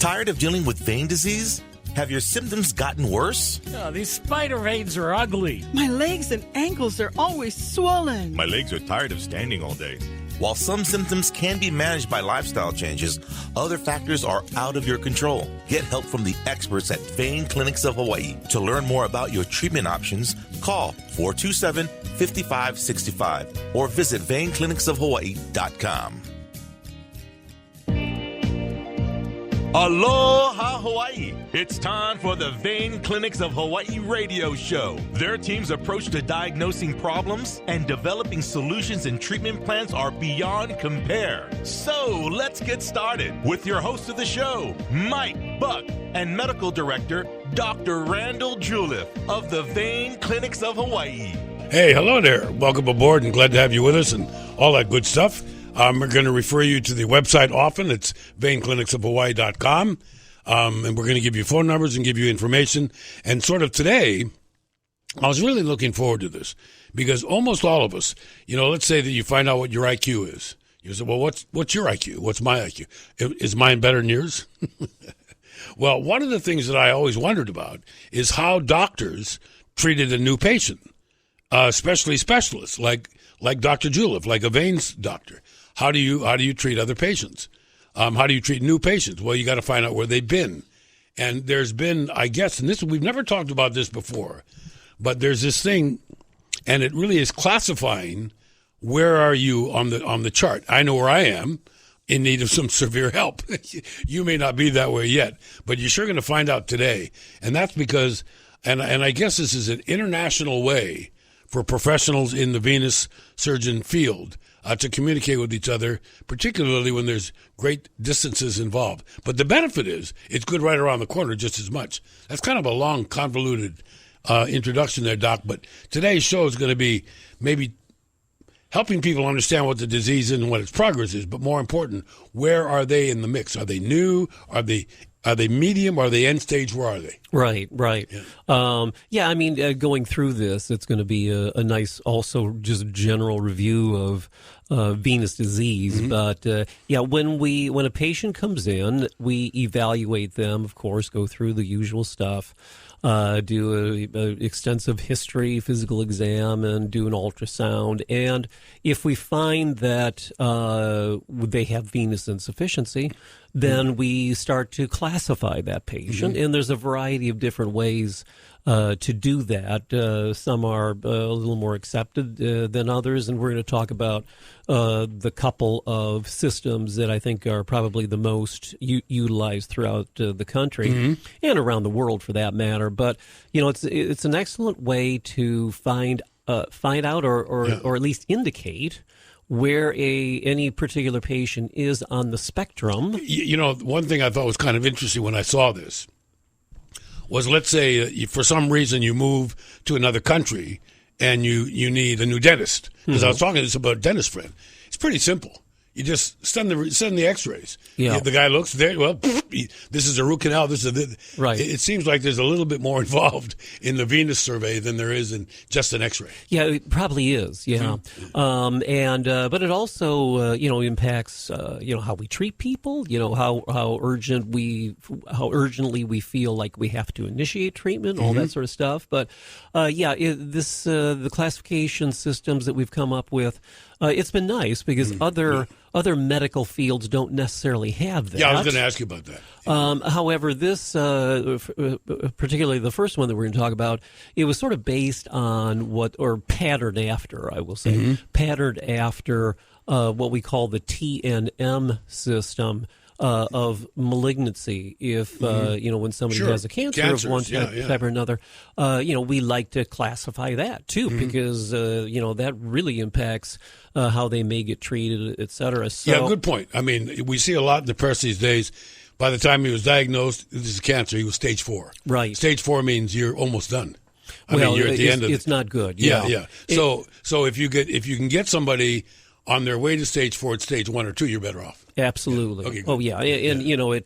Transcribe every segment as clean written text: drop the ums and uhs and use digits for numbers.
Tired of dealing with vein disease? Have your symptoms gotten worse? Oh, these spider veins are ugly. My legs and ankles are always swollen. My legs are tired of standing all day. While some symptoms can be managed by lifestyle changes, other factors are out of your control. Get help from the experts at Vein Clinics of Hawaii. To learn more about your treatment options, call 427-5565 or visit veinclinicsofhawaii.com. Aloha, Hawaii! It's time for the Vein Clinics of Hawaii radio show. Their team's approach to diagnosing problems and developing solutions and treatment plans are beyond compare. So let's get started with your host of the show, Mike Buck, and medical director, Dr. Randall Juliff of the Vein Clinics of Hawaii. Hey, hello there. Welcome aboard and glad to have you with us and all that good stuff. We're going to refer you to the website often. It's veinclinicsofhawaii.com. And we're going to give you phone numbers and give you information. And sort of today, I was really looking forward to this because almost all of us, let's say that you find out what your IQ is. You say, well, what's your IQ? What's my IQ? Is mine better than yours? Well, one of the things that I always wondered about is how doctors treated a new patient, especially specialists like Dr. Juliff, like a veins doctor. How do you treat other patients? How do you treat new patients? Well, you got to find out where they've been. And there's been, I guess, and we've never talked about this before, but there's this thing, and it really is classifying where are you on the chart. I know where I am in need of some severe help. You may not be that way yet, but you're sure going to find out today. And that's because, and I guess this is an international way for professionals in the venous surgeon field to communicate with each other, particularly when there's great distances involved. But the benefit is it's good right around the corner just as much. That's kind of a long, convoluted introduction there, Doc. But today's show is going to be maybe helping people understand what the disease is and what its progress is. But more important, where are they in the mix? Are they new? Are they medium? Are they end stage? Where are they? Right. Yeah. Going through this, it's going to be a nice, also just general review of venous disease. Mm-hmm. But when a patient comes in, we evaluate them. Of course, go through the usual stuff. Do a extensive history, physical exam, and do an ultrasound. And if we find that they have venous insufficiency, then we start to classify that patient. Mm-hmm. And there's a variety of different ways to do that. Some are a little more accepted than others, and we're going to talk about the couple of systems that I think are probably the most utilized throughout the country mm-hmm. and around the world, for that matter. But it's an excellent way to find out or at least indicate where any particular patient is on the spectrum. One thing I thought was kind of interesting when I saw this was, let's say for some reason you move to another country and you need a new dentist. Because I was talking to this about a dentist friend. It's pretty simple. You just send the X-rays. Yeah. The guy looks there. Well, this is a root canal. This is right. It seems like there's a little bit more involved in the venous survey than there is in just an X-ray. Yeah, it probably is. Yeah, Mm-hmm. but it also impacts how we treat people. How urgently we feel like we have to initiate treatment. All that sort of stuff. But the classification systems that we've come up with. It's been nice because other medical fields don't necessarily have that. Yeah, I was going to ask you about that. However, this, particularly the first one that we're going to talk about, it was sort of based on patterned after, I will say, patterned after what we call the TNM system. Of malignancy, if when somebody has a cancer of one type or another, we like to classify that too, because that really impacts how they may get treated, et cetera. So, yeah, good point. I mean, we see a lot in the press these days. By the time he was diagnosed, this is cancer. He was stage 4. Right. Stage 4 means you're almost done. I mean, you're at the end of it's not good. Yeah. So if you can get somebody on their way to stage 4 at stage 1 or 2, you're better off. Absolutely. Yeah. Okay, good. Oh yeah, and Yeah.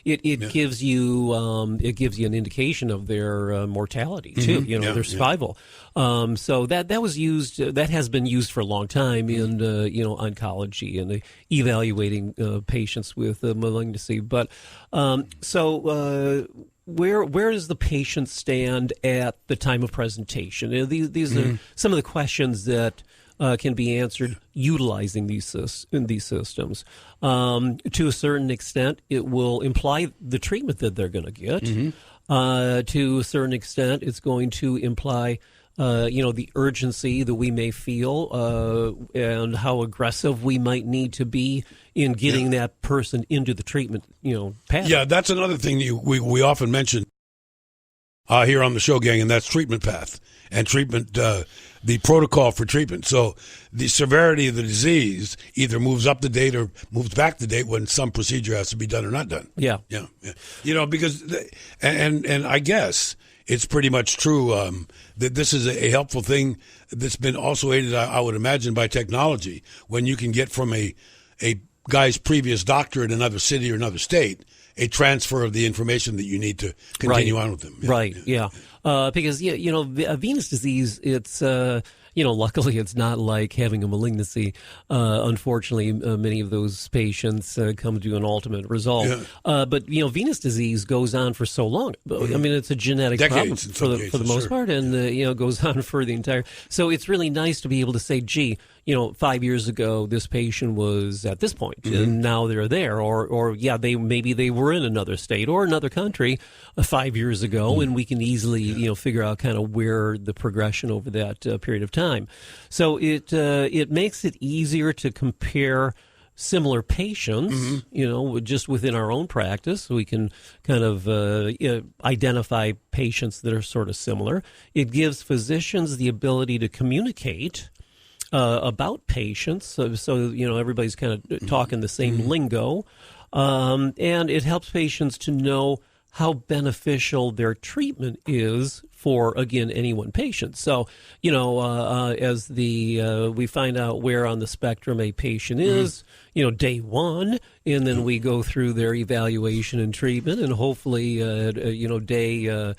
it gives you an indication of their mortality too. Their survival. So that was used. That has been used for a long time in oncology and evaluating patients with malignancy. But where does the patient stand at the time of presentation? These are some of the questions that can be answered utilizing these systems. To a certain extent, it will imply the treatment that they're going to get. To a certain extent, it's going to imply the urgency that we may feel and how aggressive we might need to be in getting that person into the treatment path. Yeah, that's another thing that we often mention here on the show, gang, and that's treatment path and treatment, the protocol for treatment. So the severity of the disease either moves up the date or moves back the date when some procedure has to be done or not done. Yeah. Because and I guess it's pretty much true that this is a helpful thing that's been also aided, I would imagine, by technology. When you can get from a guy's previous doctor in another city or another state a transfer of the information that you need to continue on with them. Because venous disease, it's luckily it's not like having a malignancy. Unfortunately, many of those patients come to an ultimate result. But venous disease goes on for so long. I mean, it's a genetic Decades, problem for the most part, and goes on for the entire. So it's really nice to be able to say, gee, 5 years ago this patient was at this point, and now they're there, or maybe they were in another state or another country 5 years ago, and we can easily figure out kind of where the progression over that period of time. So it makes it easier to compare similar patients, just within our own practice. We can kind of identify patients that are sort of similar. It gives physicians the ability to communicate about patients, so everybody's kind of talking the same lingo, and it helps patients to know how beneficial their treatment is for, again, any one patient. So, as we find out where on the spectrum a patient is, day one, and then we go through their evaluation and treatment, and hopefully, day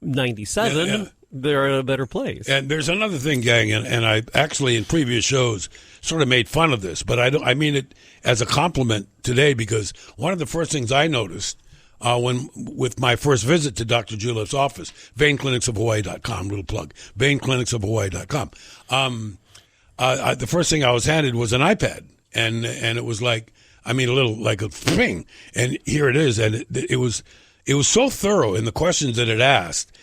97, they're in a better place. And there's another thing, gang, and I actually in previous shows sort of made fun of this, but I mean it as a compliment today, because one of the first things I noticed with my first visit to Dr. Juliff's office, VeinClinicsOfHawaii.com, little plug, VeinClinicsOfHawaii.com. The first thing I was handed was an iPad, and it was like, a little like a thing, and here it is, and it was so thorough in the questions that it asked.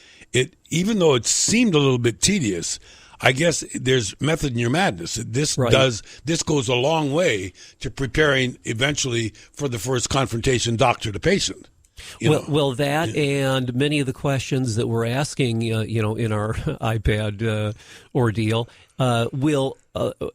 Even though it seemed a little bit tedious, I guess there's method in your madness. This goes a long way to preparing eventually for the first confrontation, doctor to patient. And many of the questions that we're asking, in our iPad ordeal, will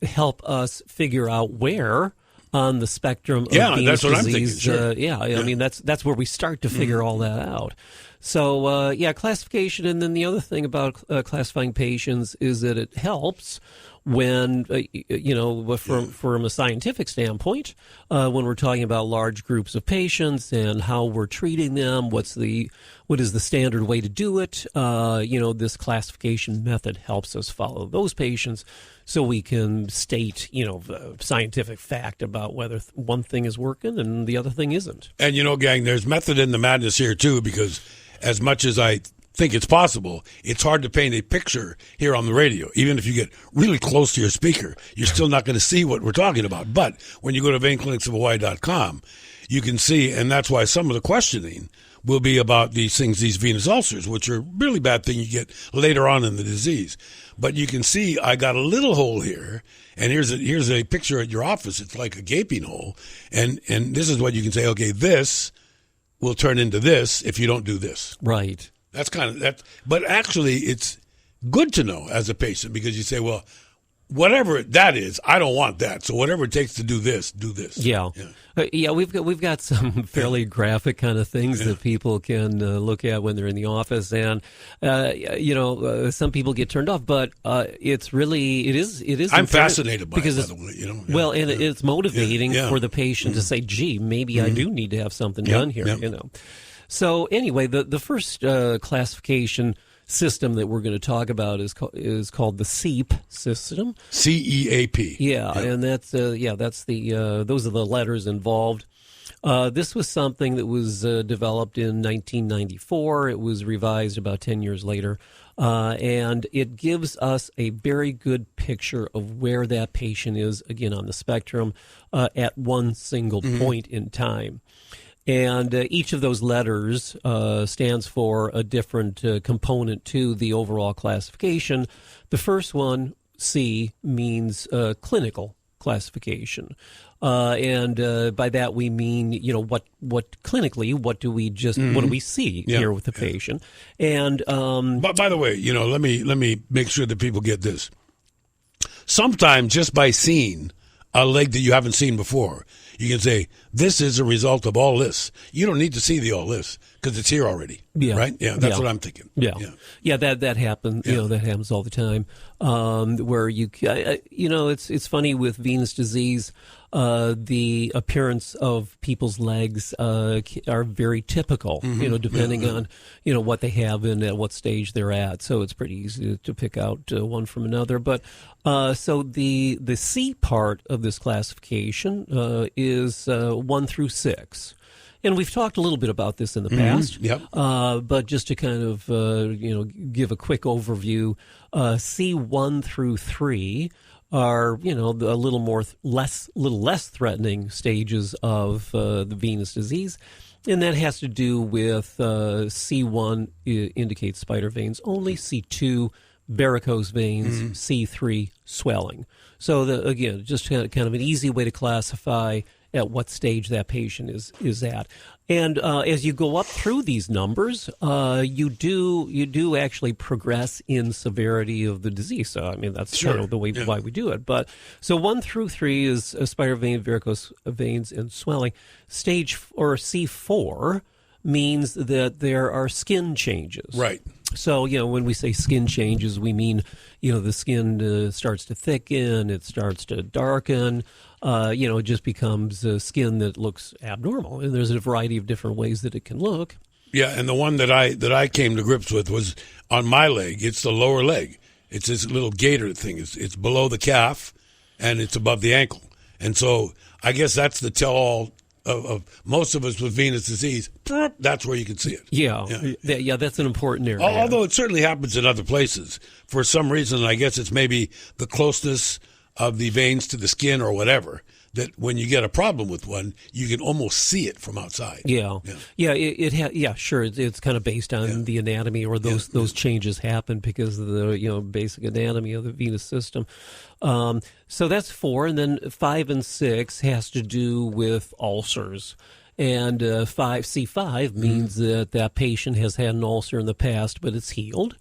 help us figure out where on the spectrum of venous that's what disease. I'm thinking. I mean, that's where we start to figure all that out. So, classification. And then the other thing about classifying patients is that it helps when, from a scientific standpoint, when we're talking about large groups of patients and how we're treating them, what is the standard way to do it. This classification method helps us follow those patients so we can state, scientific fact about whether one thing is working and the other thing isn't. And, gang, there's method in the madness here, too, because as much as I think it's possible, it's hard to paint a picture here on the radio. Even if you get really close to your speaker, you're still not going to see what we're talking about. But when you go to VeinClinicsOfHawaii.com, you can see, and that's why some of the questioning will be about these things, these venous ulcers, which are a really bad thing you get later on in the disease. But you can see I got a little hole here, and here's a picture at your office. It's like a gaping hole, and this is what you can say, okay, this will turn into this if you don't do this. Right. That's kind of that. But actually, it's good to know as a patient, because you say, well, whatever that is, I don't want that. So whatever it takes to do this, do this. Yeah. We've got some fairly graphic kind of things that people can look at when they're in the office, and some people get turned off, but it is. I'm fascinated by it, by the way. Well, and it's motivating for the patient to say, "Gee, maybe I do need to have something done here." So anyway, the first classification system that we're going to talk about is called the CEAP system. CEAP. Yeah, and that's those are the letters involved. This was something that was developed in 1994. It was revised about 10 years later, and it gives us a very good picture of where that patient is, again, on the spectrum at one single point in time. And each of those letters stands for a different component to the overall classification. The first one, C, means clinical classification. And by that we mean, what clinically, what do we see here with the patient? And but by the way, let me make sure that people get this. Sometimes just by seeing a leg that you haven't seen before, you can say, this is a result of all this. You don't need to see the all this because it's here already. Yeah. Right? Yeah, that's what I'm thinking. Yeah, that happens. Yeah. That happens all the time. Where it's funny with venous disease, the appearance of people's legs are very typical, depending on, what they have and at what stage they're at. So it's pretty easy to pick out one from another. But so the C part of this classification is 1 through 6. And we've talked a little bit about this in the past, but just to kind of give a quick overview, C1 through 3 are a little less threatening stages of the venous disease, and that has to do with C1 indicates spider veins only, C2 varicose veins, C3 swelling. So again, just kind of an easy way to classify at what stage that patient is at. And as you go up through these numbers, you do actually progress in severity of the disease. So I mean that's kind of the way why we do it. But so 1 through 3 is spider vein, varicose veins, and swelling. Stage or C4 means that there are skin changes. Right. So, when we say skin changes, we mean, the skin starts to thicken, it starts to darken, it just becomes skin that looks abnormal. And there's a variety of different ways that it can look. Yeah, and the one that I came to grips with was on my leg. It's the lower leg. It's this little gator thing. It's below the calf, and it's above the ankle. And so I guess that's the tell-all of most of us with venous disease. That's where you can see it. Yeah, that's an important area. Although it certainly happens in other places. For some reason, I guess it's maybe the closeness of the veins to the skin or whatever, that when you get a problem with one, you can almost see it from outside. Sure. It's kind of based on the anatomy, or those changes happen because of the basic anatomy of the venous system. So that's 4, and then 5 and 6 has to do with ulcers. And C5 means that patient has had an ulcer in the past, but it's healed.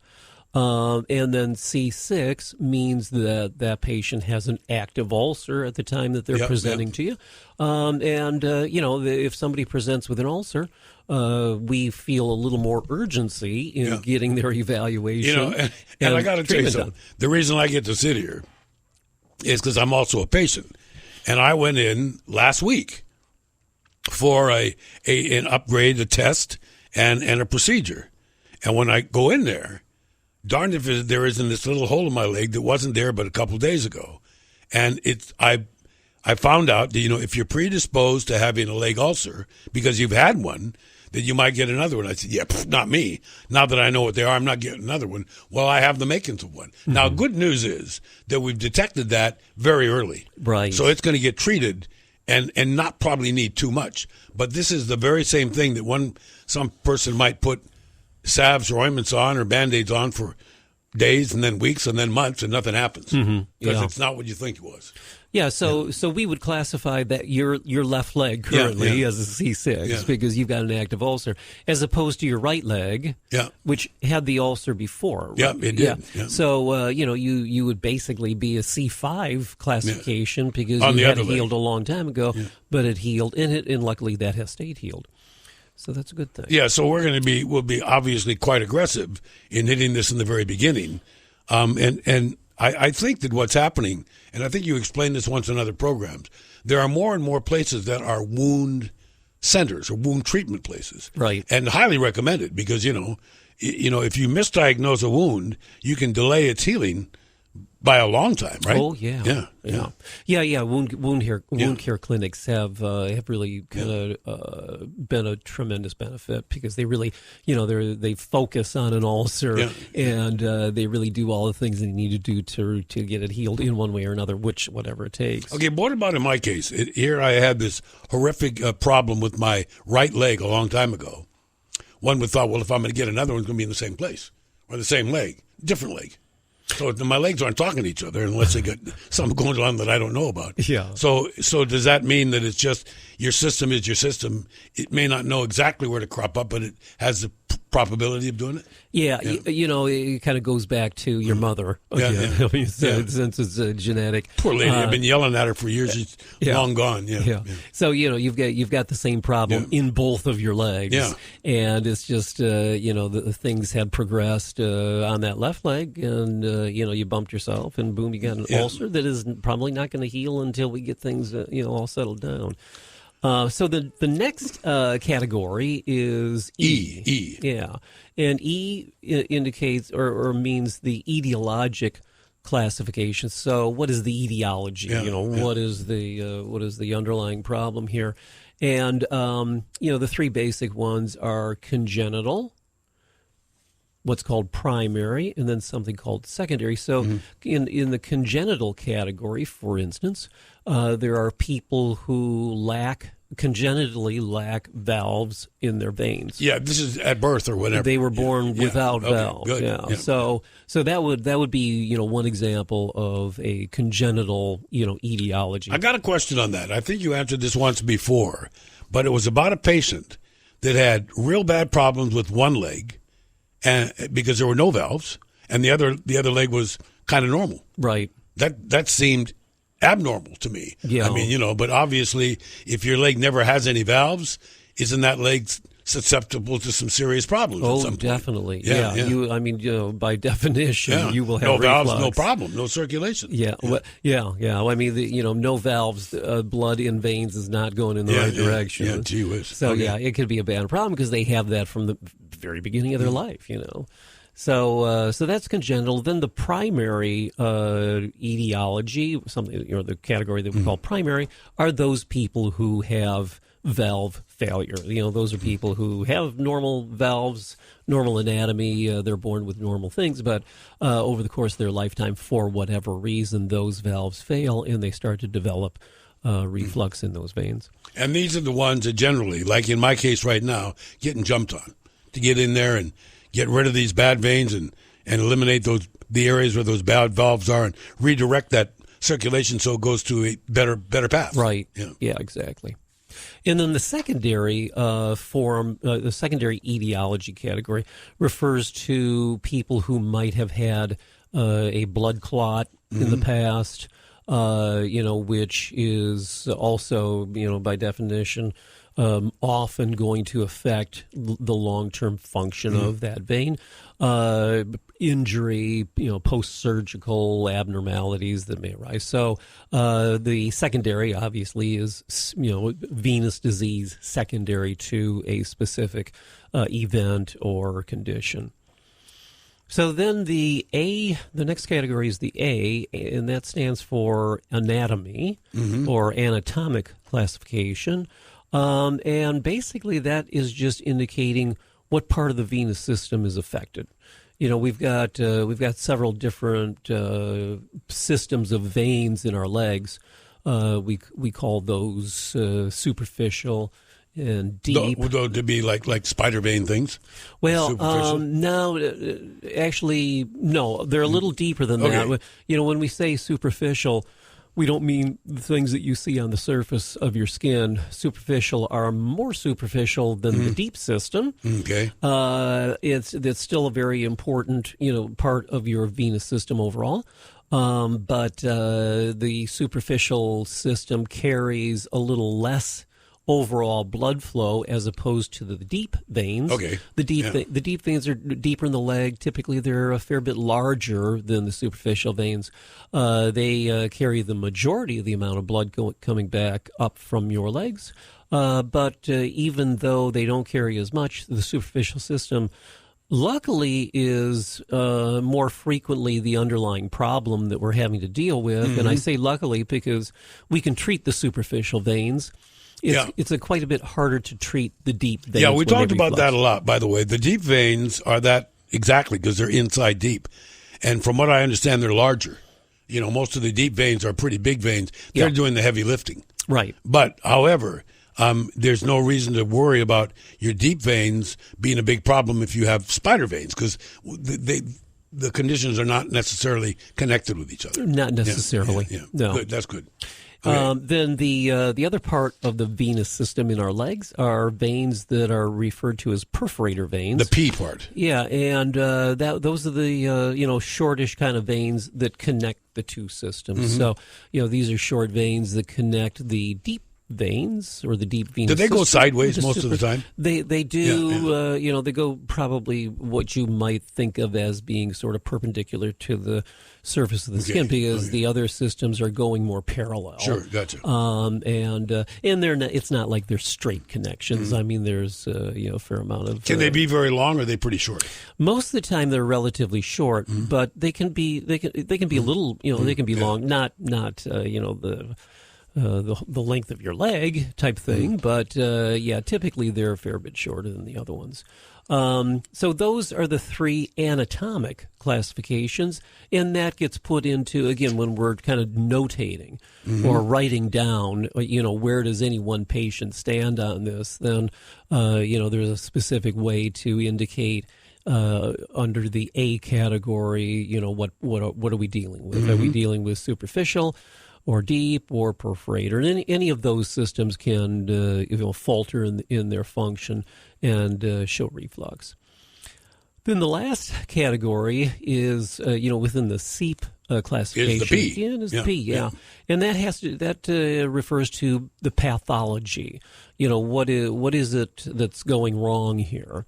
And then C6 means that patient has an active ulcer at the time that they're presenting to you. If somebody presents with an ulcer, we feel a little more urgency in getting their evaluation. And I got to tell you something. The reason I get to sit here is because I'm also a patient. And I went in last week for an upgrade, a test, and a procedure. And when I go in there, darned if there isn't this little hole in my leg that wasn't there but a couple of days ago. And I found out that, if you're predisposed to having a leg ulcer because you've had one, that you might get another one. I said, not me. Now that I know what they are, I'm not getting another one. Well, I have the makings of one. Mm-hmm. Now, good news is that we've detected that very early. Right. So it's going to get treated and not probably need too much. But this is the very same thing that some person might put salves or ointments on or Band-Aids on for days and then weeks and then months and nothing happens because Yeah. it's not what you think it was. Yeah, so we would classify that your left leg currently as a C6 because you've got an active ulcer, as opposed to your right leg, which had the ulcer before. Right? Yeah, it did. Yeah. So you would basically be a C5 classification because On you the had other it healed leg. a long time ago, but it healed, and luckily that has stayed healed. So that's a good thing. Yeah, so we'll be obviously quite aggressive in hitting this in the very beginning, and I think that what's happening, and I think you explained this once in other programs, there are more and more places that are wound centers or wound treatment places, right? And highly recommended because if you misdiagnose a wound, you can delay its healing by a long time, right? Oh yeah. Wound care clinics have really kind of been a tremendous benefit because they really, they focus on an ulcer and they really do all the things they need to do to get it healed in one way or another, whatever it takes. Okay, what about in my case? Here I had this horrific problem with my right leg a long time ago. One would thought, well, if I'm going to get another one, it's going to be in the same place or the same leg, different leg. So my legs aren't talking to each other unless they got something going on that I don't know about. Yeah. So does that mean that it's just your system is your system? It may not know exactly where to crop up, but it has the probability of doing it? Yeah. It kind of goes back to your mother. Since it's genetic. Poor lady. I've been yelling at her for years. She's long gone. Yeah. So, you've got the same problem in both of your legs. Yeah. And it's just, the things had progressed on that left leg and, you bumped yourself and boom, you got an ulcer that is probably not going to heal until we get things, all settled down. So the next category is E. Yeah. And E indicates or means the etiologic classification. So what is the etiology? What is the underlying problem here? And the three basic ones are congenital, what's called primary, and then something called secondary. So in the congenital category, for instance, there are people who congenitally lack valves in their veins. Yeah, this is at birth or whatever. They were born without valves. Good. Yeah. So that would be one example of a congenital etiology. I got a question on that. I think you answered this once before, but it was about a patient that had real bad problems with one leg, and because there were no valves, and the other leg was kind of normal. Right. That seemed abnormal to me. Yeah. I mean, but obviously, if your leg never has any valves, isn't that leg susceptible to some serious problems? Oh, at some point? Definitely. Yeah. By definition, you will have no reflux. valves, no problem, no circulation. Yeah. I mean, no valves, blood in veins is not going in the right direction. Yeah, gee whiz. So it could be a bad problem because they have that from the very beginning of their life. So that's congenital. Then the primary etiology, something the category that we call primary, are those people who have valve failure. Those are people who have normal valves, normal anatomy. They're born with normal things, but over the course of their lifetime, for whatever reason, those valves fail and they start to develop reflux in those veins. And these are the ones that generally, like in my case right now, getting jumped on to get in there and get rid of these bad veins and eliminate the areas where those bad valves are and redirect that circulation so it goes to a better path. Right. Yeah, exactly. And then the secondary the secondary etiology category refers to people who might have had a blood clot in the past, which is also, by definition, often going to affect the long-term function of that vein. Injury, post-surgical abnormalities that may arise. So the secondary, obviously, is venous disease secondary to a specific event or condition. So then the next category is the A, and that stands for anatomy or anatomic classification. And basically that is just indicating what part of the venous system is affected. We've got several different systems of veins in our legs. We call those superficial and deep. Though to be like spider vein things? Well, no, actually, no. They're a little deeper than that. You know, when we say superficial, we don't mean the things that you see on the surface of your skin. Superficial are more superficial than the deep system. Okay. It's still a very important, part of your venous system overall. But the superficial system carries a little less overall blood flow as opposed to the deep veins. Okay. The deep veins are deeper in the leg. Typically, they're a fair bit larger than the superficial veins. They carry the majority of the amount of blood coming back up from your legs. But even though they don't carry as much, the superficial system luckily is more frequently the underlying problem that we're having to deal with. And I say luckily because we can treat the superficial veins. It's quite a bit harder to treat the deep veins. Yeah, we talked about that a lot, by the way. The deep veins are that exactly because they're inside deep. And from what I understand, they're larger. Most of the deep veins are pretty big veins. They're doing the heavy lifting. Right. But, however, there's no reason to worry about your deep veins being a big problem if you have spider veins because the conditions are not necessarily connected with each other. Not necessarily. Yeah. No. Good. That's good. Okay. Then the other part of the venous system in our legs are veins that are referred to as perforator veins. The P part. Yeah, and those are the shortish kind of veins that connect the two systems. So these are short veins that connect the deep veins or the deep venous Do they go system. sideways most of the time? They do. Yeah. They go probably what you might think of as being sort of perpendicular to the surface of the skin because the other systems are going more parallel. Sure, gotcha. And they're not, it's not like they're straight connections. I mean, there's a fair amount of. Can they be very long or are they pretty short? Most of the time they're relatively short, but they can be a little they can be long, not the length of your leg type thing, but typically they're a fair bit shorter than the other ones. So those are the three anatomic classifications, and that gets put into, again, when we're kind of notating or writing down, where does any one patient stand on this, then, there's a specific way to indicate under the A category, what are we dealing with? Are we dealing with superficial or deep or perforator? And any of those systems can falter in their function and show reflux. Then the last category is within the SEEP classification. Is the P. Yeah. And that refers to the pathology. What is it that's going wrong here?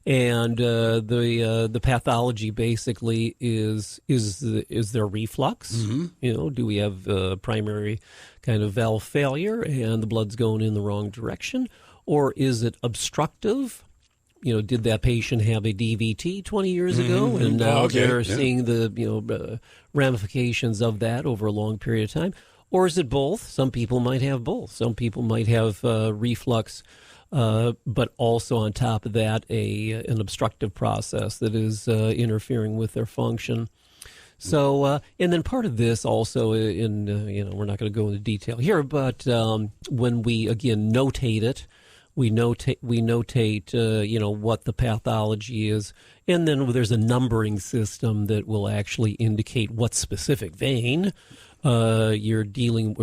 And the pathology basically is there reflux? Do we have primary kind of valve failure and the blood's going in the wrong direction, or is it obstructive? Did that patient have a DVT 20 years ago, and now they're seeing the ramifications of that over a long period of time, or is it both? Some people might have both. Some people might have reflux. But also on top of that, an obstructive process that is interfering with their function. So, and then part of this also, we're not going to go into detail here, but when we again notate it, we notate what the pathology is, and then there's a numbering system that will actually indicate what specific vein you're dealing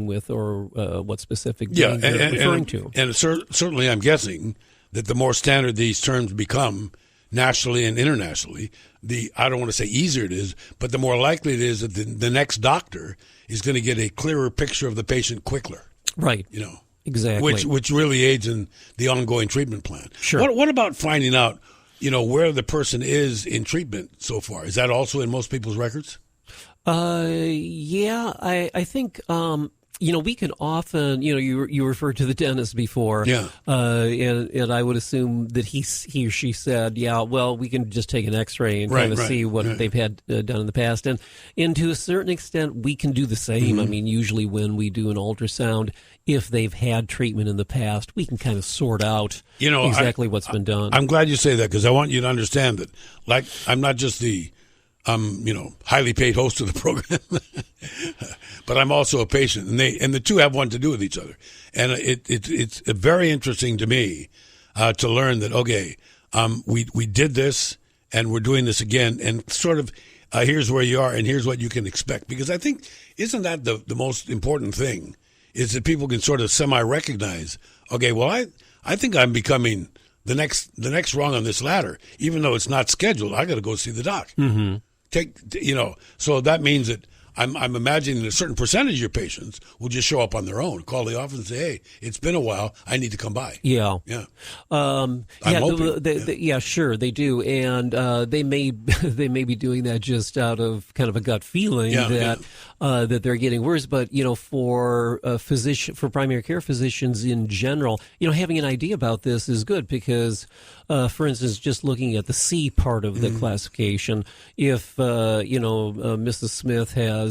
with, or what specific vein you're referring to. And certainly, I'm guessing that the more standard these terms become nationally and internationally, I don't want to say easier it is, but the more likely it is that the next doctor is going to get a clearer picture of the patient quicker. Right. Exactly. Which really aids in the ongoing treatment plan. Sure. What about finding out, where the person is in treatment so far? Is that also in most people's records? I think, we can often, you referred to the dentist before. Yeah. And I would assume that he or she said, we can just take an x-ray and kind of see what they've had done in the past. And to a certain extent, we can do the same. I mean, usually when we do an ultrasound, if they've had treatment in the past, we can kind of sort out exactly what's been done. I'm glad you say that because I want you to understand that, I'm not just the I'm, highly paid host of the program, but I'm also a patient, and the two have one to do with each other. And it's very interesting to me to learn that we did this and we're doing this again, and sort of here's where you are and here's what you can expect. Because I think isn't that the most important thing is that people can sort of semi-recognize. Okay, well I think I'm becoming the next rung on this ladder, even though it's not scheduled. I got to go see the doc. Mm-hmm. So that means that I'm imagining that a certain percentage of your patients will just show up on their own, call the office and say, "Hey, it's been a while. I need to come by." Yeah. Sure, they do, and they may be doing that just out of kind of a gut feeling that they're getting worse. But for primary care physicians in general, having an idea about this is good because, for instance, just looking at the C part of the classification, if Mrs. Smith has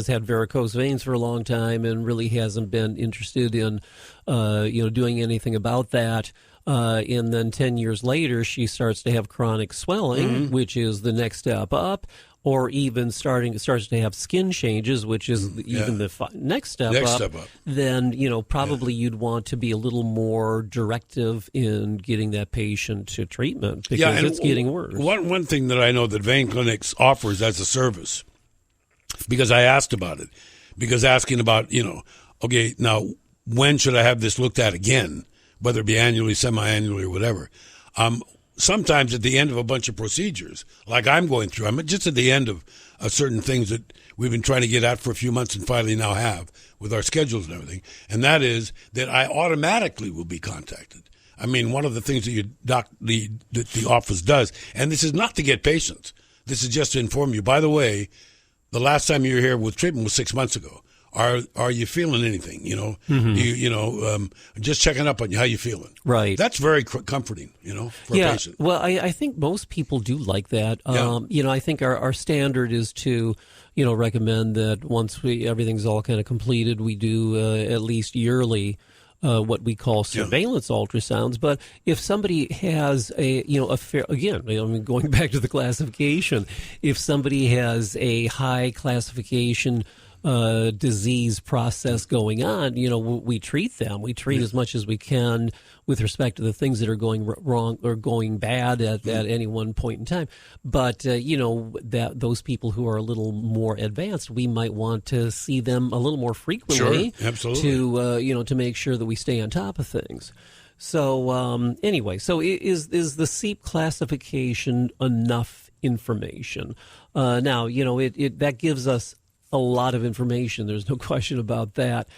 had varicose veins for a long time and really hasn't been interested in doing anything about that. And then 10 years later, she starts to have chronic swelling, which is the next step up, or even starts to have skin changes, which is even the next step up. Then, probably you'd want to be a little more directive in getting that patient to treatment because it's getting worse. One thing that I know that Vein Clinics offers as a service, because I asked about it, because asking about, okay, now when should I have this looked at again? Whether it be annually, semi-annually, or whatever. Sometimes at the end of a bunch of procedures, like I'm going through, I'm just at the end of certain things that we've been trying to get at for a few months and finally now have with our schedules and everything, and that is that I automatically will be contacted. I mean, one of the things that the office does, and this is not to get patients, this is just to inform you, by the way, the last time you were here with treatment was 6 months ago. Are you feeling anything? Just checking up on you. How you feeling? Right. That's very comforting. For a patient. Well, I think most people do like that. I think our standard is to, recommend that once everything's all kind of completed, we do at least yearly. What we call surveillance ultrasounds, but if somebody has going back to the classification, if somebody has a high classification disease process going on, we treat them. We treat as much as we can with respect to the things that are going wrong or going bad at any one point in time. But, that those people who are a little more advanced, we might want to see them a little more frequently. Sure, absolutely. To make sure that we stay on top of things. So, is the SEEP classification enough information? Now, that gives us a lot of information. There's no question about that.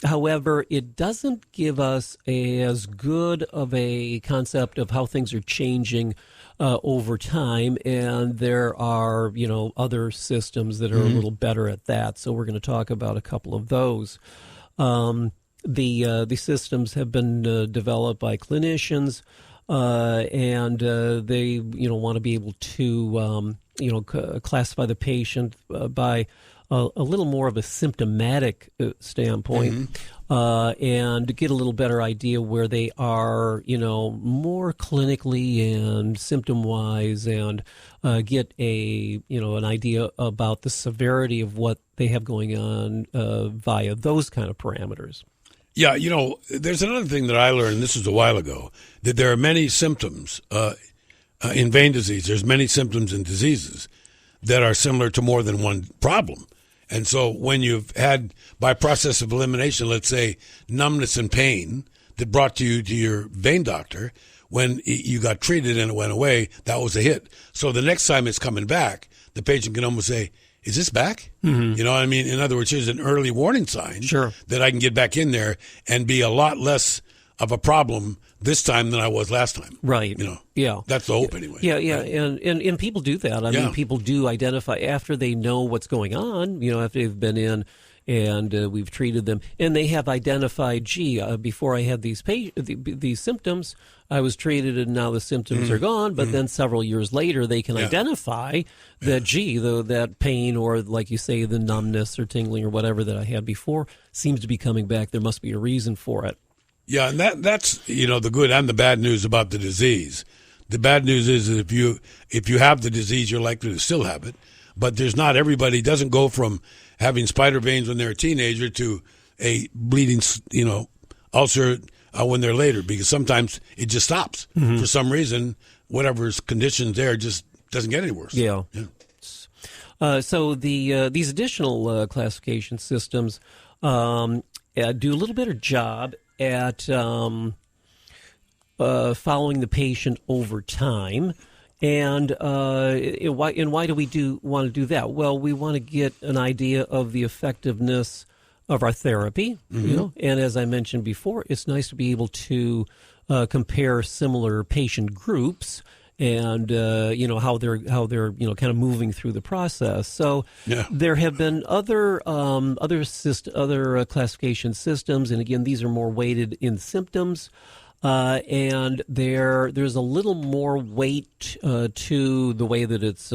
However, it doesn't give us as good of a concept of how things are changing over time, and there are, other systems that are a little better at that. So we're going to talk about a couple of those. The systems have been developed by clinicians, and they, want to be able to classify the patient by a little more of a symptomatic standpoint, and get a little better idea where they are, more clinically and symptom-wise, and get an idea about the severity of what they have going on via those kind of parameters. Yeah, there's another thing that I learned, this was a while ago, that there are many symptoms in vein disease. There's many symptoms and diseases that are similar to more than one problem. And so when you've had, by process of elimination, let's say, numbness and pain that brought you to your vein doctor, when you got treated and it went away, that was a hit. So the next time it's coming back, the patient can almost say, is this back? Mm-hmm. You know what I mean? In other words, here's an early warning sign that I can get back in there and be a lot less of a problem this time than I was last time. Right. Yeah. That's the hope anyway. Yeah, yeah. Right? And people do that. I mean, people do identify after they know what's going on, after they've been in and we've treated them, and they have identified, before I had these symptoms, I was treated and now the symptoms are gone, but then several years later they can identify that, that pain or, like you say, the numbness or tingling or whatever that I had before seems to be coming back. There must be a reason for it. Yeah, and that's, the good and the bad news about the disease. The bad news is that if you have the disease, you're likely to still have it. But there's not everybody doesn't go from having spider veins when they're a teenager to a bleeding, ulcer when they're later, because sometimes it just stops for some reason. Whatever's conditions there just doesn't get any worse. Yeah. So these additional classification systems do a little better job at following the patient over time. And why do we want to do that? Well, we want to get an idea of the effectiveness of our therapy, and as I mentioned before, it's nice to be able to compare similar patient groups and how they're kind of moving through the process. So there have been other classification systems, and again, these are more weighted in symptoms. And there's a little more weight to the way that it's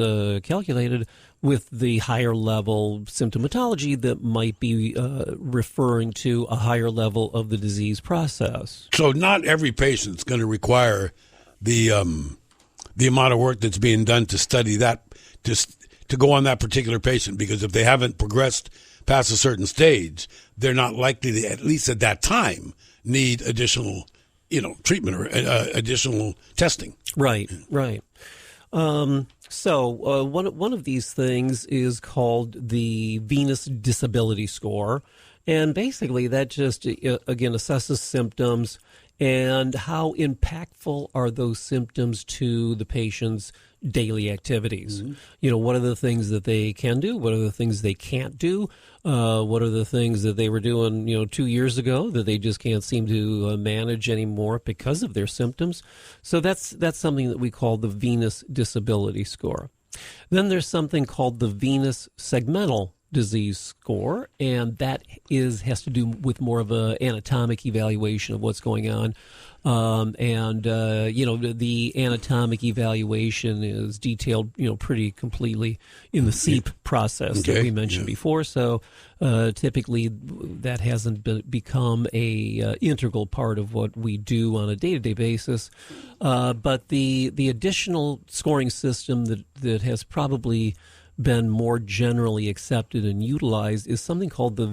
calculated with the higher level symptomatology that might be referring to a higher level of the disease process. So not every patient's going to require the amount of work that's being done to study that, to go on that particular patient, because if they haven't progressed past a certain stage, they're not likely to, at least at that time, need additional treatment or additional testing. Right. So one of these things is called the Venous Disability Score, and basically that just again assesses symptoms and how impactful are those symptoms to the patient's daily activities. What are the things that they can do? What are the things they can't do? What are the things that they were doing, 2 years ago that they just can't seem to manage anymore because of their symptoms? So that's something that we call the Venous Disability Score. Then there's something called the Venous Segmental Disease Score, and that has to do with more of an anatomic evaluation of what's going on. The anatomic evaluation is detailed, pretty completely in the SEEP process that we mentioned before. So typically that hasn't become a integral part of what we do on a day-to-day basis. But the additional scoring system that has probably been more generally accepted and utilized is something called the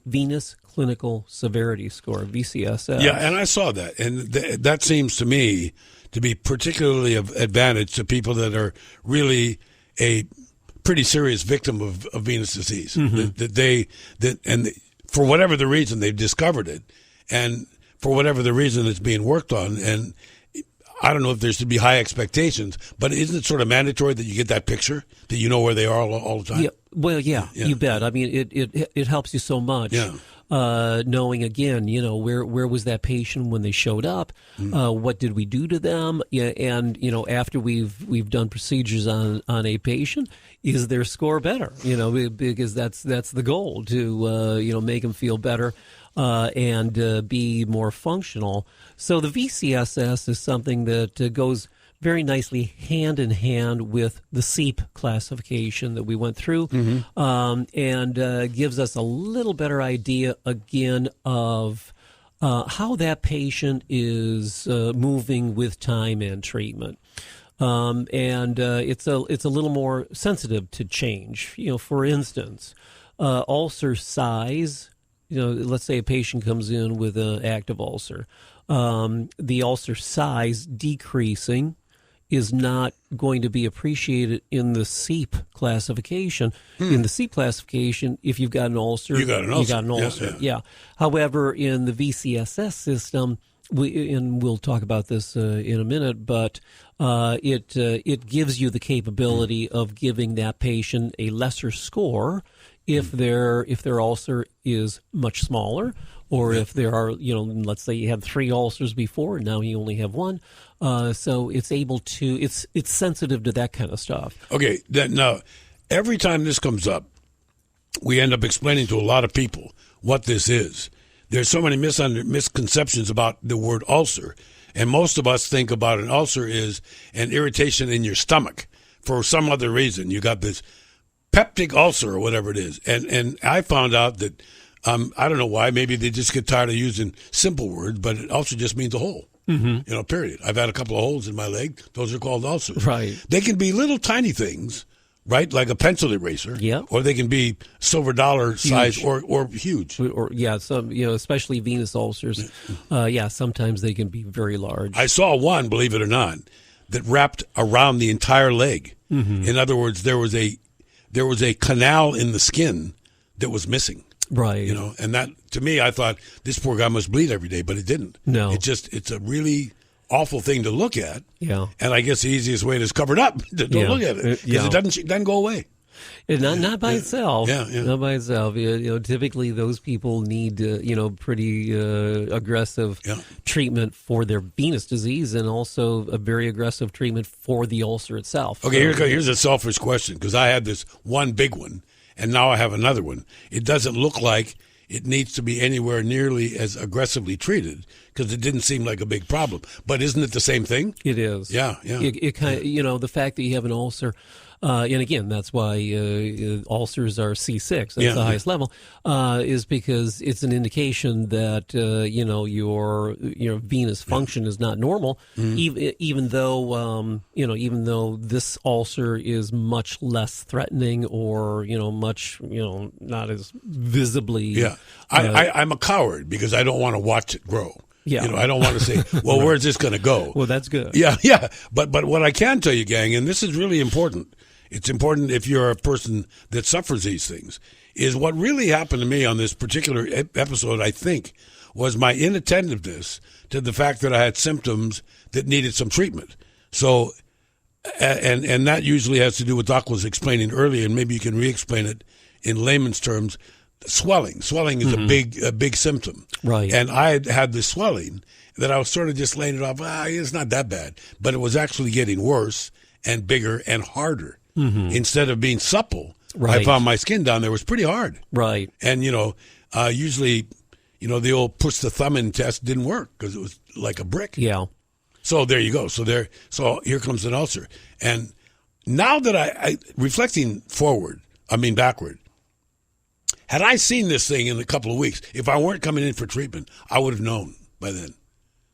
Venous Clinical Severity Score, VCSS. Yeah, and I saw that, and that seems to me to be particularly of advantage to people that are really a pretty serious victim of venous disease. For whatever the reason, they've discovered it, and for whatever the reason, it's being worked on. And I don't know if there should be high expectations, but isn't it sort of mandatory that you get that picture, that you know where they are all the time? Yeah. Well, you bet. I mean, it helps you so much. Yeah. Knowing again, where was that patient when they showed up? What did we do to them? Yeah, and after we've done procedures on a patient, is their score better? Because that's the goal, to make them feel better and be more functional. So the VCSS is something that goes very nicely hand in hand with the SEEP classification that we went through, and gives us a little better idea again of how that patient is moving with time and treatment. It's a little more sensitive to change. For instance, ulcer size. Let's say a patient comes in with an active ulcer. The ulcer size decreasing is not going to be appreciated in the SEEP classification. In the SEEP classification, if you've got an ulcer, you got an ulcer. Yeah. However, in the VCSS system, we'll talk about this in a minute, but it gives you the capability of giving that patient a lesser score if their ulcer is much smaller, or if there are, let's say you had 3 ulcers before and now you only have 1. So it's able to, it's sensitive to that kind of stuff. Okay, now, every time this comes up, we end up explaining to a lot of people what this is. There's so many misconceptions about the word ulcer, and most of us think about an ulcer is an irritation in your stomach for some other reason. You got this peptic ulcer or whatever it is, and I found out that I don't know why. Maybe they just get tired of using simple words, but it ulcer just means a hole. Mm-hmm. Period. I've had a couple of holes in my leg. Those are called ulcers. Right. They can be little tiny things, right, like a pencil eraser. Yeah. Or they can be silver dollar size or huge. Or some especially venous ulcers. Sometimes they can be very large. I saw one, believe it or not, that wrapped around the entire leg. Mm-hmm. In other words, there was a canal in the skin that was missing. Right. And that, to me, I thought, this poor guy must bleed every day, but it didn't. No. It's a really awful thing to look at. Yeah. And I guess the easiest way is cover it up. Don't look at it. Because it doesn't go away. Not by itself. Yeah. Not by itself. Typically those people need, pretty aggressive treatment for their venous disease and also a very aggressive treatment for the ulcer itself. Okay, here's a selfish question, because I had this one big one, and now I have another one. It doesn't look like it needs to be anywhere nearly as aggressively treated because it didn't seem like a big problem. But isn't it the same thing? It is. Yeah. It kind of, the fact that you have an ulcer, and again, that's why ulcers are C6. That's the highest level, is because it's an indication that your venous function is not normal. Mm-hmm. Even though this ulcer is much less threatening or much not as visibly. Yeah, I'm a coward because I don't want to watch it grow. Yeah. I don't want to say, well, where's this going to go? Well, that's good. Yeah. But what I can tell you, gang, and this is really important. It's important if you're a person that suffers these things, is what really happened to me on this particular episode, I think, was my inattentiveness to the fact that I had symptoms that needed some treatment. So, and that usually has to do with Doc was explaining earlier, and maybe you can re-explain it in layman's terms. Swelling. Swelling is a big symptom. Right. And I had this swelling that I was sort of just laying it off. It's not that bad. But it was actually getting worse and bigger and harder. Mm-hmm. Instead of being supple, I found my skin down there was pretty hard. Right. And, usually, the old push the thumb in test didn't work because it was like a brick. Yeah. So there you go. So here comes an ulcer. And now that I reflecting backward, had I seen this thing in a couple of weeks, if I weren't coming in for treatment, I would have known by then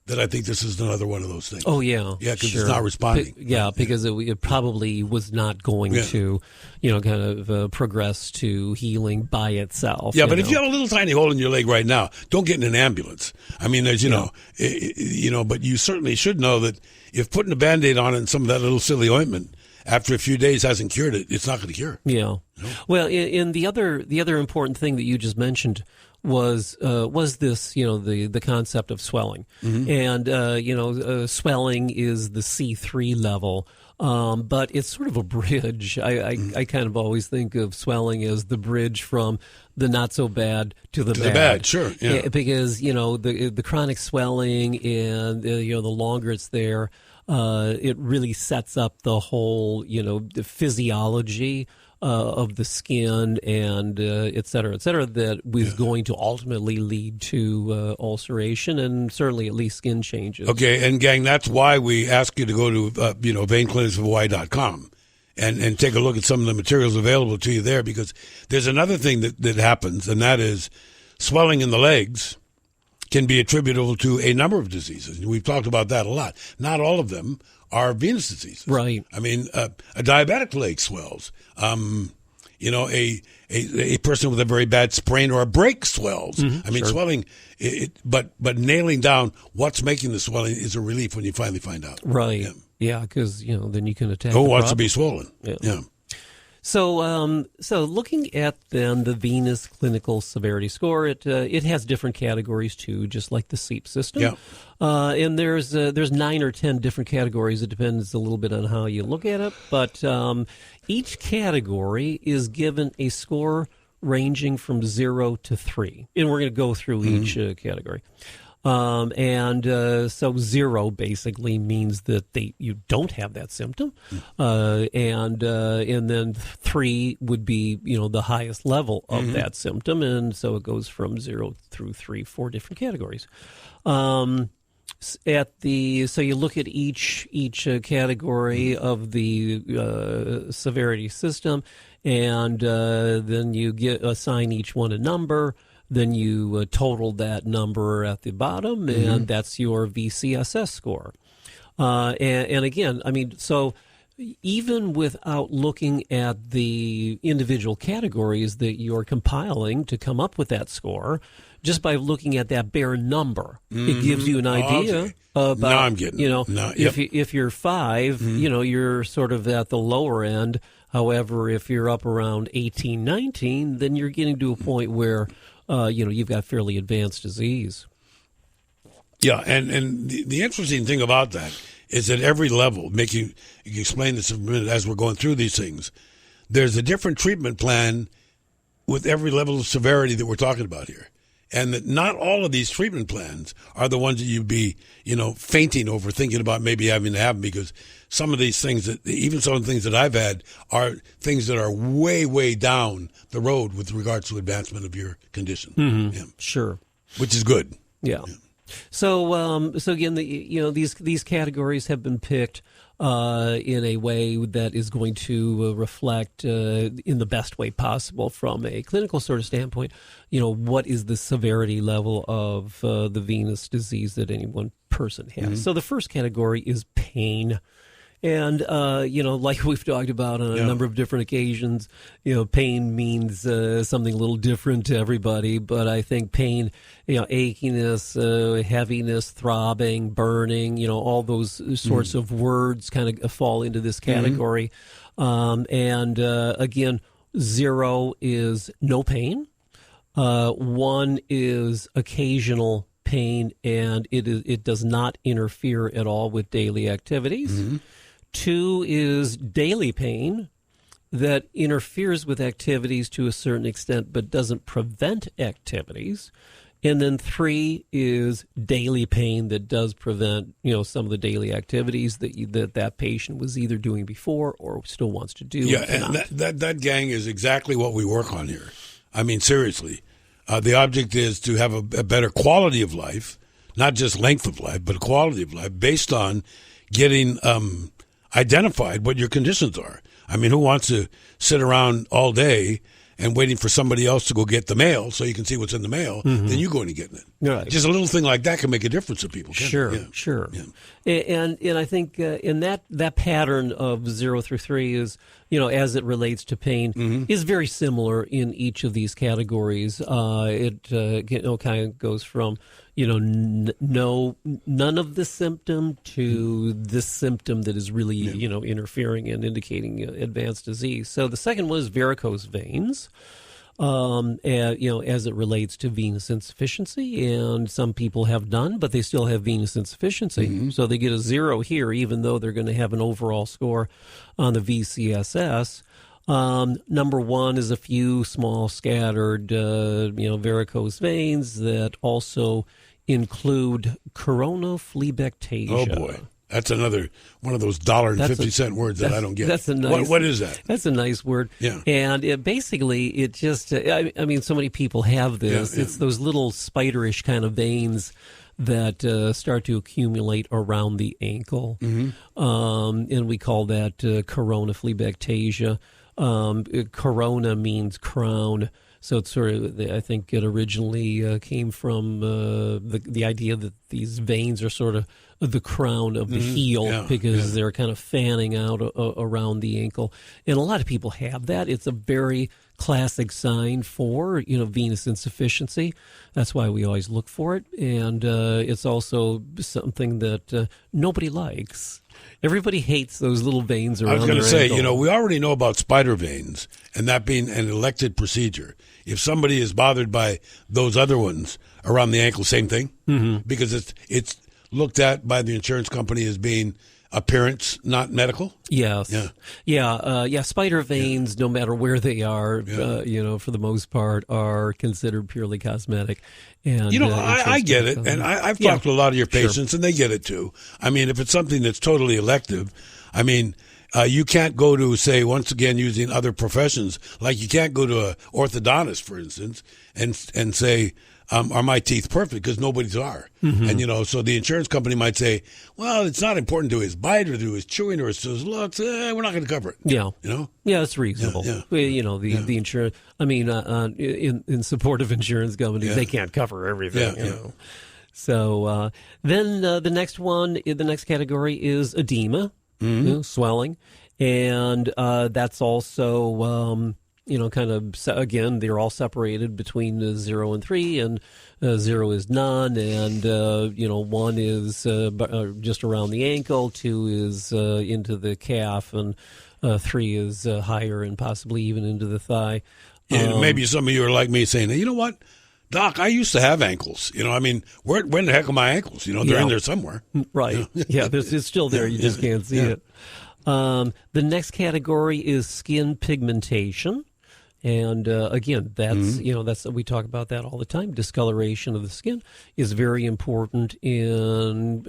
that I think this is another one of those things. Oh, yeah. Yeah, because it's not responding. Because it probably was not going to, kind of progress to healing by itself. Yeah, but if you have a little tiny hole in your leg right now, don't get in an ambulance. I mean, there's, but you certainly should know that if putting a Band-Aid on it and some of that little silly ointment after a few days hasn't cured it, it's not going to cure. Yeah. No? Well, and the other important thing that you just mentioned was this, the concept of swelling. Mm-hmm. And, swelling is the C3 level. But it's sort of a bridge. I kind of always think of swelling as the bridge from the not so bad to the bad. Sure. Yeah. Because, the chronic swelling and, the longer it's there, it really sets up the whole, the physiology of the skin and et cetera, that was going to ultimately lead to ulceration and certainly at least skin changes. Okay, and gang, that's why we ask you to go to veinclinicsofhawaii.com and take a look at some of the materials available to you there, because there's another thing that happens, and that is swelling in the legs can be attributable to a number of diseases. We've talked about that a lot. Not all of them are venous diseases. Right. I mean, a diabetic leg swells. A person with a very bad sprain or a break swells. Mm-hmm. I mean, swelling, but nailing down what's making the swelling is a relief when you finally find out. Right. Yeah, because, then you can attack Who wants to be swollen? Yeah. So looking at then the venous clinical severity score, it has different categories too, just like the SEEP system. Yeah. And there's 9 or 10 different categories. It depends a little bit on how you look at it, but each category is given a score ranging from 0 to 3, and we're going to go through each category. So 0 basically means that you don't have that symptom, and then 3 would be the highest level of that symptom, and so it goes from 0 through 3, 4 different categories. So you look at each category of the severity system, and then you assign each one a number. then you total that number at the bottom, and that's your VCSS score. And again, I mean, so even without looking at the individual categories that you're compiling to come up with that score, just by looking at that bare number, it gives you an idea about, now I'm getting if you're 5, you're sort of at the lower end. However, if you're up around 18, 19, then you're getting to a point where, you've got fairly advanced disease. Yeah, and the interesting thing about that is at every level, you can explain this in a minute as we're going through these things, there's a different treatment plan with every level of severity that we're talking about here. And that not all of these treatment plans are the ones that you'd be, fainting over thinking about maybe having to have them, because some of these things, even some of the things that I've had, are things that are way, way down the road with regards to advancement of your condition. Mm-hmm. Yeah. Sure. Which is good. Yeah. So again, these categories have been picked in a way that is going to reflect in the best way possible from a clinical sort of standpoint, what is the severity level of the venous disease that any one person has. Mm-hmm. So the first category is pain. And, like we've talked about on a number of different occasions, pain means something a little different to everybody. But I think pain, achiness, heaviness, throbbing, burning, all those sorts of words kind of fall into this category. Again, 0 is no pain. 1 is occasional pain, and it does not interfere at all with daily activities. Mm-hmm. 2 is daily pain that interferes with activities to a certain extent but doesn't prevent activities. And then 3 is daily pain that does prevent, some of the daily activities that patient was either doing before or still wants to do. Yeah, and that gang is exactly what we work on here. I mean, seriously. The object is to have a better quality of life, not just length of life, but quality of life based on getting identified what your conditions are. I mean, who wants to sit around all day and waiting for somebody else to go get the mail so you can see what's in the mail, then you going and getting it. Right. Just a little thing like that can make a difference to people. Sure. Yeah. And I think in that pattern of 0 through 3 is, as it relates to pain, is very similar in each of these categories. It kind of goes from none of the symptom to this symptom that is really interfering and indicating advanced disease. So the second one is varicose veins. As it relates to venous insufficiency, and some people have none, but they still have venous insufficiency. So they get a 0 here, even though they're going to have an overall score on the VCSS. Number 1 is a few small scattered, varicose veins that also include coronophlebectasia. Oh boy. That's another one of those $1.50 words that I don't get. That's a nice. What is that? That's a nice word. Yeah. And it just. I mean, so many people have this. Yeah. It's those little spiderish kind of veins that start to accumulate around the ankle, and we call that coronophlebectasia. Corona means crown. So it's sort of, I think it originally came from the idea that these veins are sort of the crown of the heel because they're kind of fanning out around the ankle. And a lot of people have that. It's a very classic sign for, venous insufficiency. That's why we always look for it. And it's also something that nobody likes. Everybody hates those little veins around their ankle. I was going to say, we already know about spider veins and that being an elected procedure. If somebody is bothered by those other ones around the ankle, same thing, because it's looked at by the insurance company as being appearance, not medical. Yes. Yeah. Spider veins, no matter where they are, for the most part, are considered purely cosmetic. And I get it, and I've talked to a lot of your patients, and they get it too. I mean, if it's something that's totally elective, I mean, you can't go to, say, once again, using other professions, like you can't go to an orthodontist, for instance, and say, are my teeth perfect? Because nobody's are. And, so the insurance company might say, well, it's not important to his bite or to his chewing or his looks. We're not going to cover it. Yeah. Yeah, it's reasonable. Yeah. The insurance, in support of insurance companies, they can't cover everything, know. So then the next category is edema, swelling. And that's also, kind of, again, they're all separated between 0 and 3, and 0 is none, and, 1 is just around the ankle, 2 is into the calf, and 3 is higher and possibly even into the thigh. Yeah, maybe some of you are like me saying, you know what, Doc, I used to have ankles. Where in the heck are my ankles? They're in there somewhere. Right. Yeah, it's still there. You just can't see it. The next category is skin pigmentation. And again, that's that's we talk about that all the time. Discoloration of the skin is very important in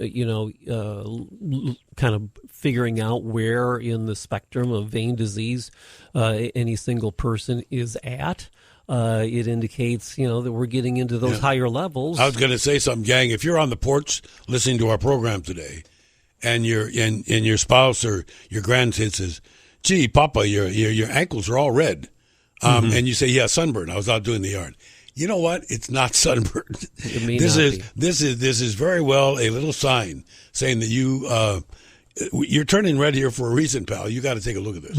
kind of figuring out where in the spectrum of vein disease any single person is at. It indicates that we're getting into those higher levels. I was going to say something, gang. If you're on the porch listening to our program today, and your spouse or your grandkid says, "Gee, Papa, your ankles are all red." And you say, "Yeah, sunburn. I was out doing the yard." You know what? It's not sunburn. This is very well a little sign saying that you're turning red here for a reason, pal. You got to take a look at this.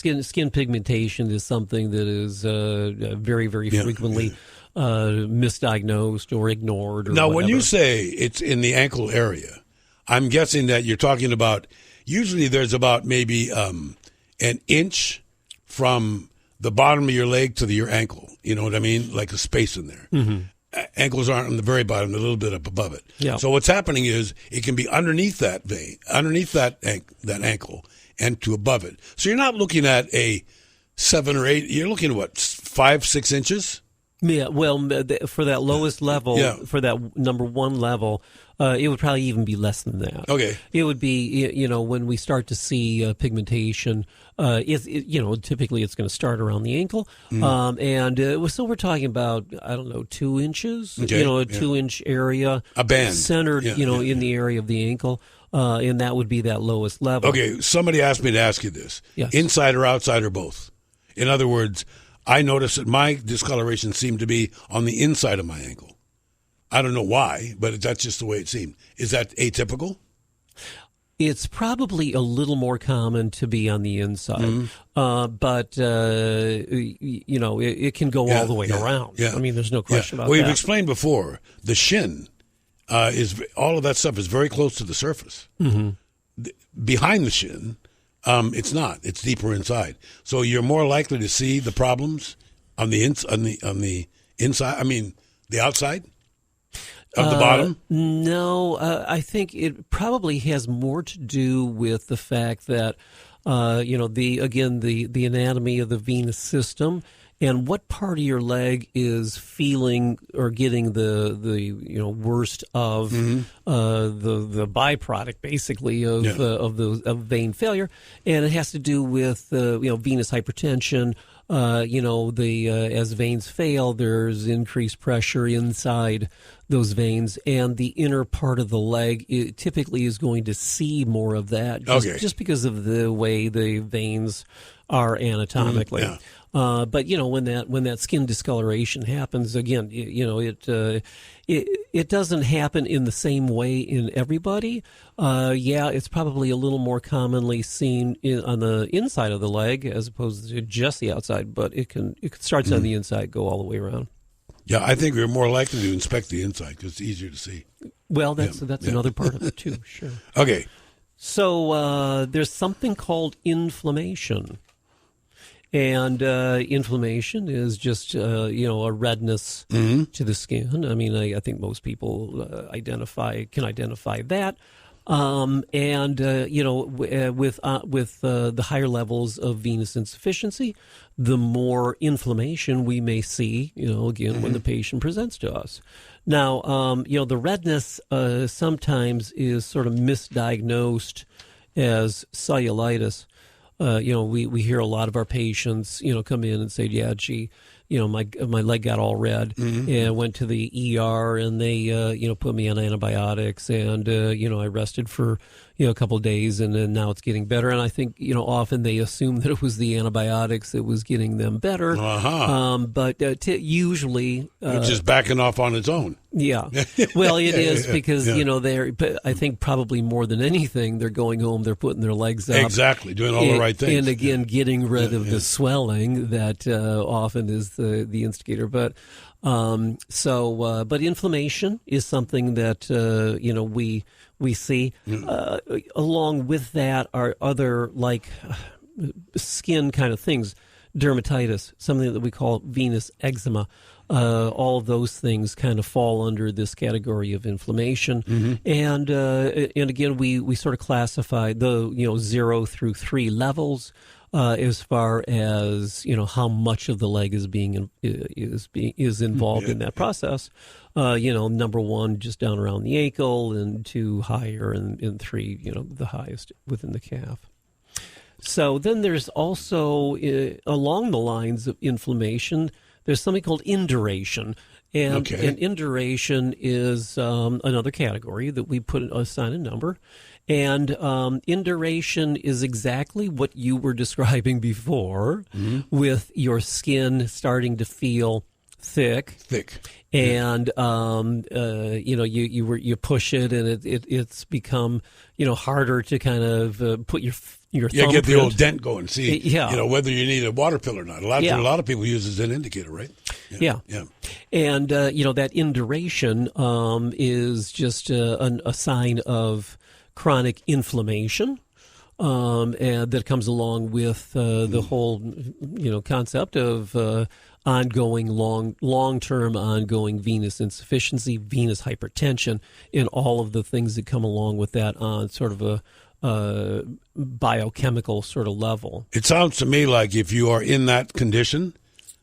Skin pigmentation is something that is very, very frequently misdiagnosed or ignored. Or now, whatever. When you say it's in the ankle area, I'm guessing that you're talking about. Usually, there's about maybe an inch from the bottom of your leg to your ankle. You know what I mean? Like a space in there. Ankles aren't on the very bottom, a little bit up above it. Yeah. So what's happening is it can be underneath that vein, underneath that ankle, and to above it. So you're not looking at a 7 or 8. You're looking at what, 5, 6 inches? Yeah, well, for that lowest level, for that number 1 level, it would probably even be less than that. Okay. It would be, when we start to see pigmentation, typically it's going to start around the ankle. So we're talking about, 2 inches, a 2-inch area. A band. Centered, in the area of the ankle. And that would be that lowest level. Okay, somebody asked me to ask you this. Yes. Inside or outside or both? In other words, I noticed that my discoloration seemed to be on the inside of my ankle. I don't know why, but that's just the way it seemed. Is that atypical? It's probably a little more common to be on the inside, but it can go all the way around. Yeah. I mean, there's no question about that. We've explained before, the shin is all of that stuff is very close to the surface. Behind the shin, it's not. It's deeper inside. So you're more likely to see the problems on the inside. I mean, the outside of the bottom. No, I think it probably has more to do with the fact that the anatomy of the venous system and what part of your leg is feeling or getting the worst of the byproduct basically of vein failure, and it has to do with venous hypertension. As veins fail, there's increased pressure inside those veins, and the inner part of the leg typically is going to see more of that just because of the way the veins are anatomically. But when that skin discoloration happens, again, it doesn't happen in the same way in everybody. It's probably a little more commonly seen on the inside of the leg as opposed to just the outside. But it starts on the inside, go all the way around. Yeah, I think we're more likely to inspect the inside because it's easier to see. Well, that's another part of it too. Sure. Okay. So there's something called inflammation. And inflammation is just, a redness to the skin. I mean, I think most people can identify that. With the higher levels of venous insufficiency, the more inflammation we may see, when the patient presents to us. Now, the redness sometimes is sort of misdiagnosed as cellulitis. We hear a lot of our patients, come in and say, yeah, gee, my leg got all red, and went to the ER, and they put me on antibiotics, and I rested for a couple of days, and then now it's getting better. And I think often they assume that it was the antibiotics that was getting them better, but usually it's just backing off on its own. Yeah, well, it is because they're. But I think probably more than anything, they're going home, they're putting their legs up, exactly, doing all the right things, and again getting rid of the swelling that often is the instigator. But but inflammation is something that we see. Along with that are other skin kind of things, dermatitis, something that we call venous eczema. All of those things kind of fall under this category of inflammation, and again we sort of classify the 0 through 3 levels as far as how much of the leg is is involved in that process. Number 1 just down around the ankle, and 2 higher, and 3 the highest within the calf. So then there's also along the lines of inflammation, there's something called induration. And induration is another category that we assign a number. And induration is exactly what you were describing before, with your skin starting to feel thick, and you push it, and it's become harder to kind of put your thumbprint. Get the old dent going. See, whether you need a water pill or not. A lot of people use it as an indicator, right? Yeah. And that induration is just a sign of chronic inflammation. And that comes along with the whole, concept of ongoing long-term ongoing venous insufficiency, venous hypertension, and all of the things that come along with that on sort of a biochemical sort of level. It sounds to me like if you are in that condition,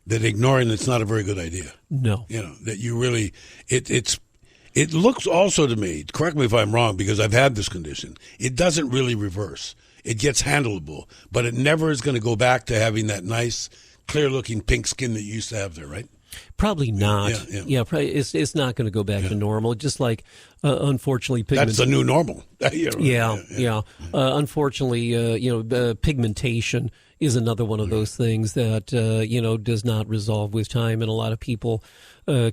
that ignoring it's not a very good idea. No, that you really it looks also to me. Correct me if I'm wrong, because I've had this condition. It doesn't really reverse. It gets handleable, but it never is going to go back to having that nice, clear-looking pink skin that you used to have there, right? Probably not. Probably it's not going to go back to normal. Just like, unfortunately, that's the new normal. Unfortunately, pigmentation is another one of those things that does not resolve with time, and a lot of people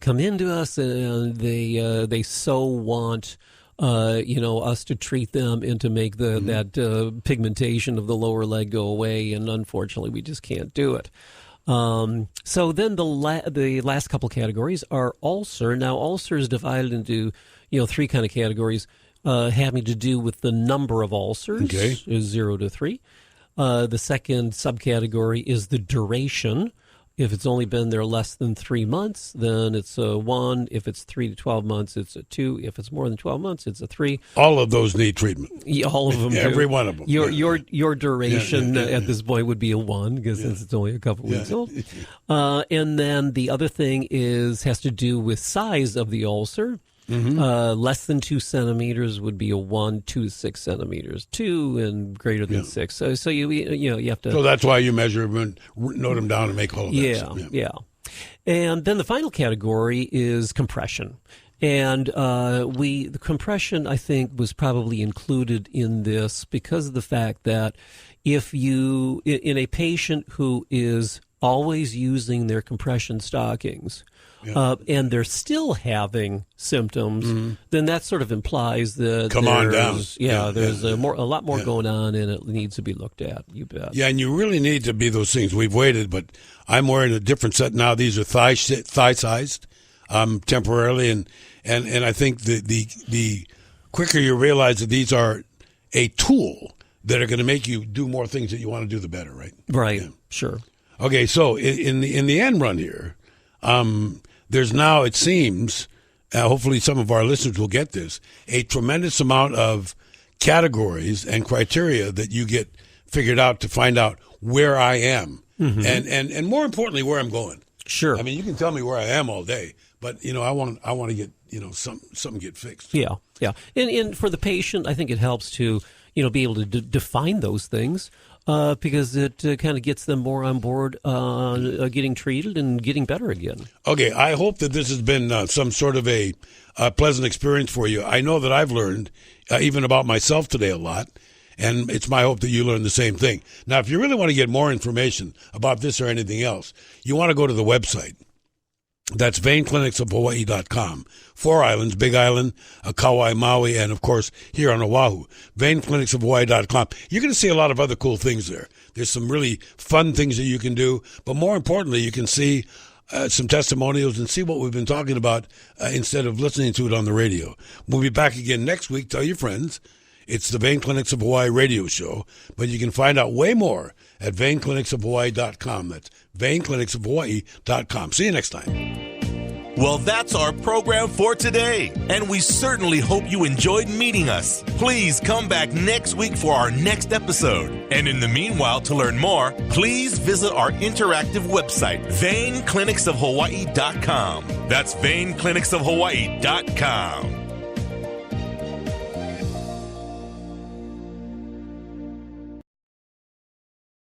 come into us and they so want us to treat them and to make that pigmentation of the lower leg go away, and unfortunately, we just can't do it. So then the last couple categories are ulcer. Now, ulcer is divided into 3 kind of categories, having to do with the number of ulcers, is 0 to 3. The second subcategory is the duration. If it's only been there less than 3 months, then it's a 1. If it's 3 to 12 months, it's a 2. If it's more than 12 months, it's a 3. All of those need treatment. All of them do. Every one of them. Your duration at this point would be a 1, because since it's only a couple weeks old. And then the other thing has to do with size of the ulcer. Less than 2 centimeters would be a 1, 2 to 6 centimeters, 2 and greater than 6. So you have to. So that's why you measure them and note them down and make all of that. Yeah. And then the final category is compression. And the compression, I think, was probably included in this because of the fact that if you, in a patient who is always using their compression stockings, and they're still having symptoms, then that sort of implies that there's a lot more going on, and it needs to be looked at. You bet. Yeah, and you really need to be those things. We've waited, but I'm wearing a different set now. These are thigh-sized temporarily, and I think the quicker you realize that these are a tool that are going to make you do more things that you want to do, the better, right? Right. Yeah. Sure. Okay, so in the end run here, there's now, it seems, hopefully some of our listeners will get this, a tremendous amount of categories and criteria that you get figured out to find out where I am, and more importantly, where I'm going. Sure. I mean, you can tell me where I am all day, but I want to get something get fixed. Yeah. And for the patient, I think it helps to be able to define those things. because it kind of gets them more on board getting treated and getting better again. Okay, I hope that this has been some sort of a pleasant experience for you. I know that I've learned even about myself today a lot, and it's my hope that you learn the same thing. Now, if you really want to get more information about this or anything else, you want to go to the website. That's veinclinicsofhawaii.com. 4 islands, Big Island, Kauai, Maui, and, of course, here on Oahu. Veinclinicsofhawaii.com. You're going to see a lot of other cool things there. There's some really fun things that you can do, but more importantly, you can see some testimonials and see what we've been talking about instead of listening to it on the radio. We'll be back again next week. Tell your friends. It's the Vein Clinics of Hawaii radio show, but you can find out way more at veinclinicsofhawaii.com. That's veinclinicsofhawaii.com. See you next time. Well, that's our program for today, and we certainly hope you enjoyed meeting us. Please come back next week for our next episode. And in the meanwhile, to learn more, please visit our interactive website, veinclinicsofhawaii.com. That's veinclinicsofhawaii.com.